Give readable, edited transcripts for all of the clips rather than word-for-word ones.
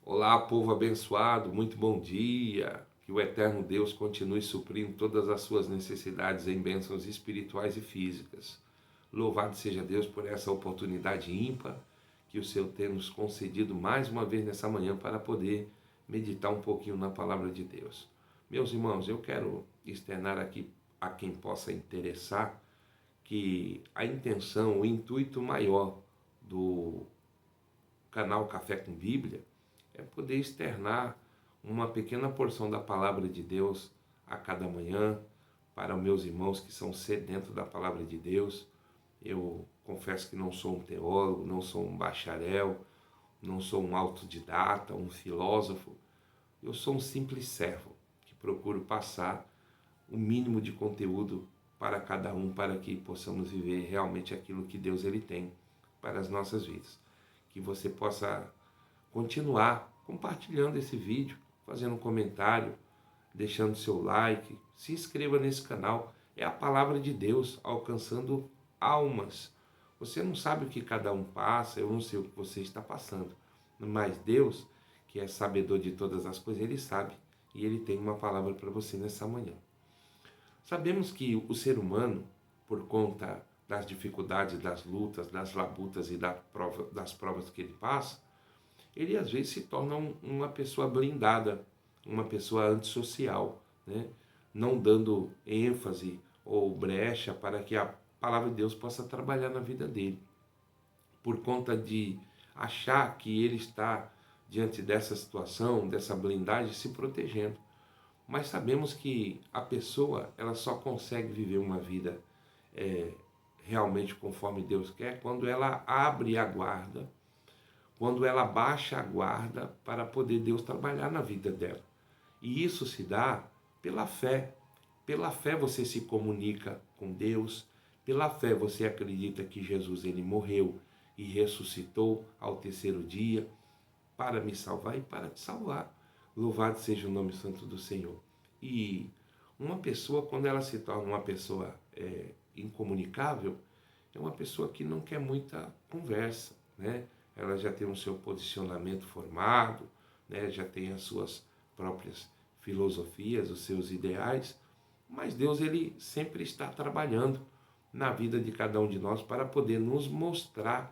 Olá, povo abençoado, muito bom dia. Que o eterno Deus continue suprindo todas as suas necessidades em bênçãos espirituais e físicas. Louvado seja Deus por essa oportunidade ímpar que o Senhor tem nos concedido mais uma vez nessa manhã para poder meditar um pouquinho na palavra de Deus. Meus irmãos, eu quero externar aqui a quem possa interessar que a intenção, o intuito maior do canal Café com Bíblia é poder externar uma pequena porção da palavra de Deus a cada manhã para meus irmãos que são sedentos da palavra de Deus. Eu confesso que não sou um teólogo, não sou um bacharel, não sou um autodidata, um filósofo. Eu sou um simples servo que procuro passar o mínimo de conteúdo para cada um, para que possamos viver realmente aquilo que Deus ele tem para as nossas vidas. Que você possa continuar compartilhando esse vídeo, fazendo um comentário, deixando seu like, se inscreva nesse canal. É a palavra de Deus alcançando almas. Você não sabe o que cada um passa, eu não sei o que você está passando, mas Deus, que é sabedor de todas as coisas, Ele sabe e Ele tem uma palavra para você nessa manhã. Sabemos que o ser humano, por conta das dificuldades, das lutas, das labutas e das provas que ele passa, ele às vezes se torna uma pessoa blindada, uma pessoa antissocial, né? Não dando ênfase ou brecha para que a palavra de Deus possa trabalhar na vida dele, por conta de achar que ele está diante dessa situação, dessa blindagem, se protegendo. Mas sabemos que a pessoa ela só consegue viver uma vida realmente conforme Deus quer quando ela abre a guarda, quando ela baixa a guarda para poder Deus trabalhar na vida dela. E isso se dá pela fé. Pela fé você se comunica com Deus, pela fé você acredita que Jesus ele morreu e ressuscitou ao terceiro dia para me salvar e para te salvar. Louvado seja o nome santo do Senhor. E uma pessoa, quando ela se torna uma pessoa incomunicável, é uma pessoa que não quer muita conversa, né? Ela já tem o seu posicionamento formado, né? Já tem as suas próprias filosofias, os seus ideais, mas Deus ele sempre está trabalhando na vida de cada um de nós para poder nos mostrar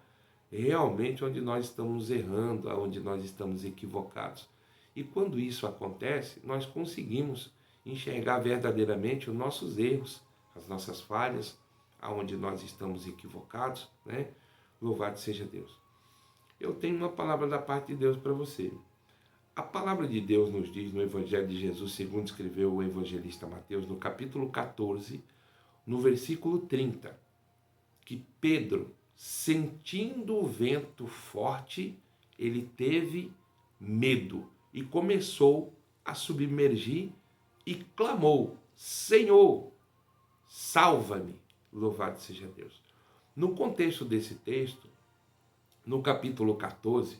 realmente onde nós estamos errando, onde nós estamos equivocados. E quando isso acontece, nós conseguimos enxergar verdadeiramente os nossos erros, as nossas falhas, aonde nós estamos equivocados, né? Louvado seja Deus. Eu tenho uma palavra da parte de Deus para você. A palavra de Deus nos diz no Evangelho de Jesus, segundo escreveu o evangelista Mateus, no capítulo 14, no versículo 30, que Pedro, sentindo o vento forte, ele teve medo e começou a submergir e clamou: Senhor, salva-me. Louvado seja Deus. No contexto desse texto, no capítulo 14,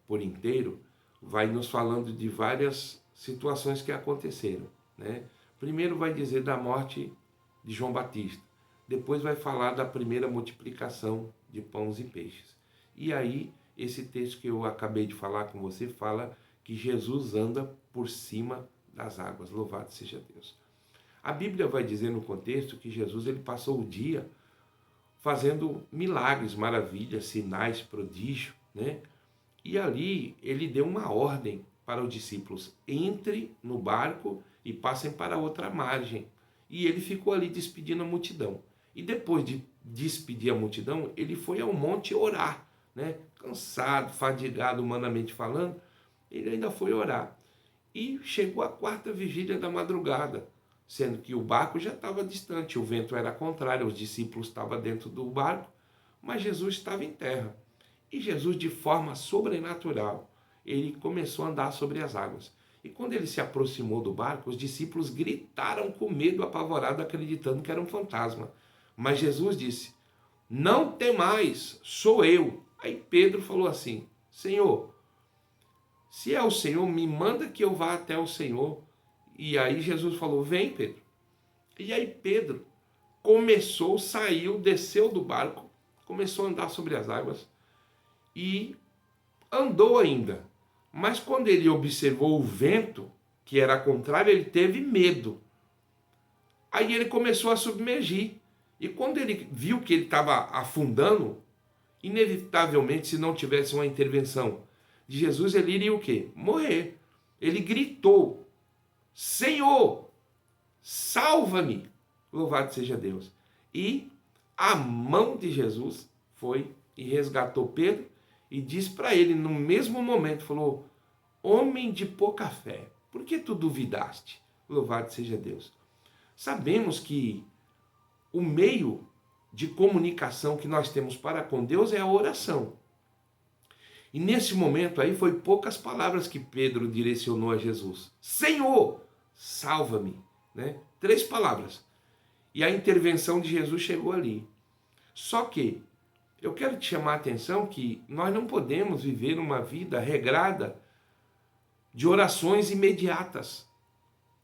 por inteiro, vai nos falando de várias situações que aconteceram, né? Primeiro vai dizer da morte de João Batista. Depois vai falar da primeira multiplicação de pães e peixes. E aí, esse texto que eu acabei de falar com você fala que Jesus anda por cima das águas. Louvado seja Deus. A Bíblia vai dizer no contexto que Jesus ele passou o dia fazendo milagres, maravilhas, sinais, prodígios, né? E ali ele deu uma ordem para os discípulos: entre no barco e passem para outra margem. E ele ficou ali despedindo a multidão. E depois de despedir a multidão, ele foi ao monte orar, né? Cansado, fadigado humanamente falando, ele ainda foi orar. E chegou a quarta vigília da madrugada, sendo que o barco já estava distante, o vento era contrário, os discípulos estavam dentro do barco, mas Jesus estava em terra. E Jesus, de forma sobrenatural, ele começou a andar sobre as águas. E quando ele se aproximou do barco, os discípulos gritaram com medo, apavorado, acreditando que era um fantasma. Mas Jesus disse: não temais, sou eu. Aí Pedro falou assim: Senhor, se é o Senhor, me manda que eu vá até o Senhor. E aí Jesus falou: vem, Pedro. E aí Pedro começou, saiu, desceu do barco, começou a andar sobre as águas e andou ainda. Mas quando ele observou o vento, que era contrário, ele teve medo. Aí ele começou a submergir. E quando ele viu que ele estava afundando, inevitavelmente, se não tivesse uma intervenção de Jesus, ele iria o quê? Morrer. Ele gritou: Senhor, salva-me! Louvado seja Deus. E a mão de Jesus foi e resgatou Pedro e disse para ele, no mesmo momento, falou: homem de pouca fé, por que tu duvidaste? Louvado seja Deus. Sabemos que o meio de comunicação que nós temos para com Deus é a oração. E nesse momento aí foi poucas palavras que Pedro direcionou a Jesus. Senhor, salva-me. Né? 3 palavras. E a intervenção de Jesus chegou ali. Só que eu quero te chamar a atenção que nós não podemos viver uma vida regrada de orações imediatas,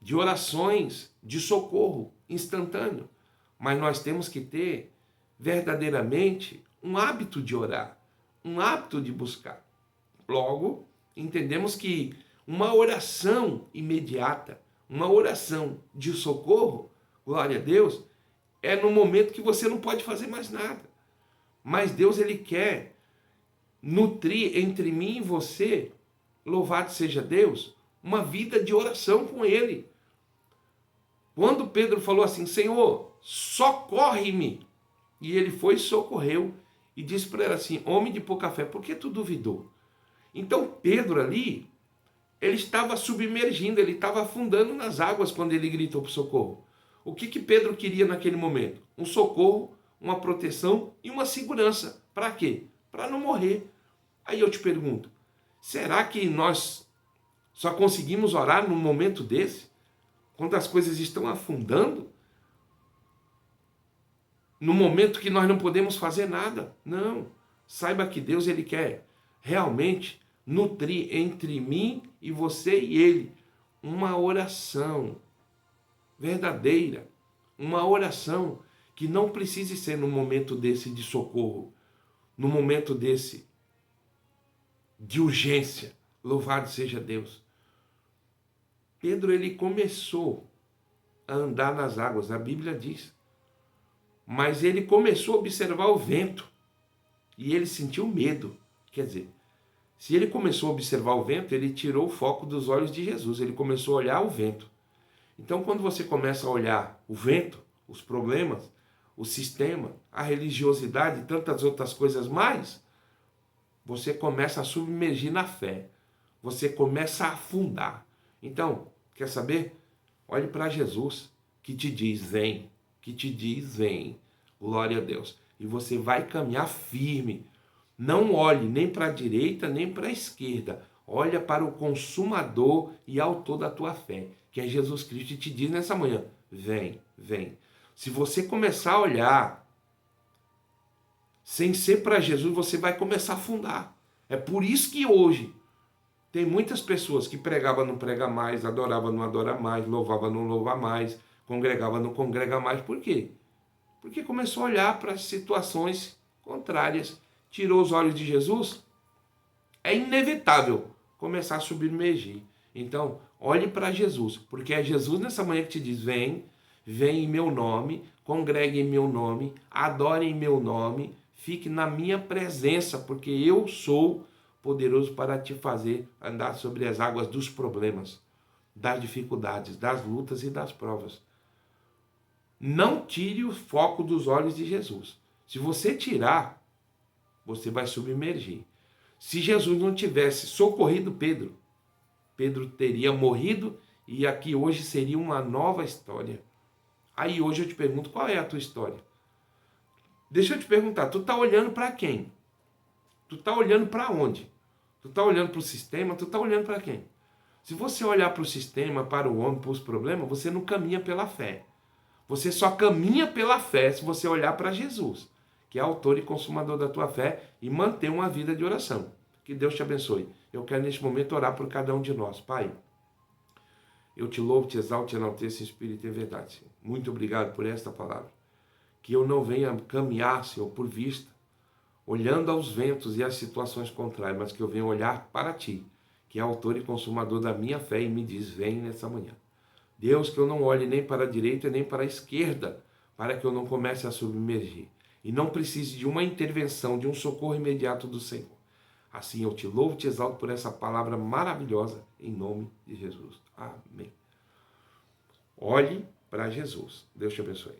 de orações de socorro instantâneo. Mas nós temos que ter verdadeiramente um hábito de orar, um hábito de buscar. Logo, entendemos que uma oração imediata, uma oração de socorro, glória a Deus, é no momento que você não pode fazer mais nada. Mas Deus, ele quer nutrir entre mim e você, louvado seja Deus, uma vida de oração com ele. Quando Pedro falou assim, Senhor, socorre-me, e ele foi e socorreu, e disse para ele assim, homem de pouca fé, por que tu duvidou? Então Pedro ali, ele estava submergindo, ele estava afundando nas águas quando ele gritou por socorro. O que Pedro queria naquele momento? Um socorro, uma proteção e uma segurança. Para quê? Para não morrer. Aí eu te pergunto, será que nós só conseguimos orar num momento desse? Quando as coisas estão afundando? No momento que nós não podemos fazer nada? Não. Saiba que Deus, ele quer realmente nutrir entre mim e você e ele uma oração verdadeira, uma oração que não precise ser no momento desse de socorro, no momento desse de urgência. Louvado seja Deus. Pedro, ele começou a andar nas águas, a Bíblia diz. Mas ele começou a observar o vento e ele sentiu medo. Quer dizer, se ele começou a observar o vento, ele tirou o foco dos olhos de Jesus, ele começou a olhar o vento. Então, quando você começa a olhar o vento, os problemas, o sistema, a religiosidade e tantas outras coisas mais, você começa a submergir na fé, você começa a afundar. Então, quer saber? Olhe para Jesus, que te diz, vem, que te diz, vem, glória a Deus. E você vai caminhar firme. Não olhe nem para a direita, nem para a esquerda. Olha para o consumador e autor da tua fé, que é Jesus Cristo, e te diz nessa manhã, vem, vem. Se você começar a olhar sem ser para Jesus, você vai começar a afundar. É por isso que hoje tem muitas pessoas que pregavam não prega mais, adorava não adora mais, louvava não louva mais, congregava não congrega mais. Por quê? Porque começou a olhar para as situações contrárias, tirou os olhos de Jesus. É inevitável começar a submergir. Então, olhe para Jesus, porque é Jesus nessa manhã que te diz, vem, vem em meu nome, congregue em meu nome, adore em meu nome, fique na minha presença, porque eu sou poderoso para te fazer andar sobre as águas dos problemas, das dificuldades, das lutas e das provas. Não tire o foco dos olhos de Jesus. Se você tirar, você vai submergir. Se Jesus não tivesse socorrido Pedro, Pedro teria morrido e aqui hoje seria uma nova história. Aí hoje eu te pergunto, qual é a tua história? Deixa eu te perguntar, tu está olhando para quem? Tu está olhando para onde? Tu está olhando para o sistema? Tu está olhando para quem? Se você olhar para o sistema, para o homem, para os problemas, você não caminha pela fé. Você só caminha pela fé se você olhar para Jesus, que é autor e consumador da tua fé, e manter uma vida de oração. Que Deus te abençoe. Eu quero neste momento orar por cada um de nós. Pai, eu te louvo, te exalto, te enalteço em espírito e em verdade, Senhor. Muito obrigado por esta palavra. Que eu não venha caminhar, Senhor, por vista, olhando aos ventos e às situações contrárias, mas que eu venha olhar para Ti, que é autor e consumador da minha fé e me diz: vem nessa manhã. Deus, que eu não olhe nem para a direita nem para a esquerda, para que eu não comece a submergir e não precise de uma intervenção, de um socorro imediato do Senhor. Assim eu te louvo e te exalto por essa palavra maravilhosa, em nome de Jesus. Amém. Olhe para Jesus. Deus te abençoe.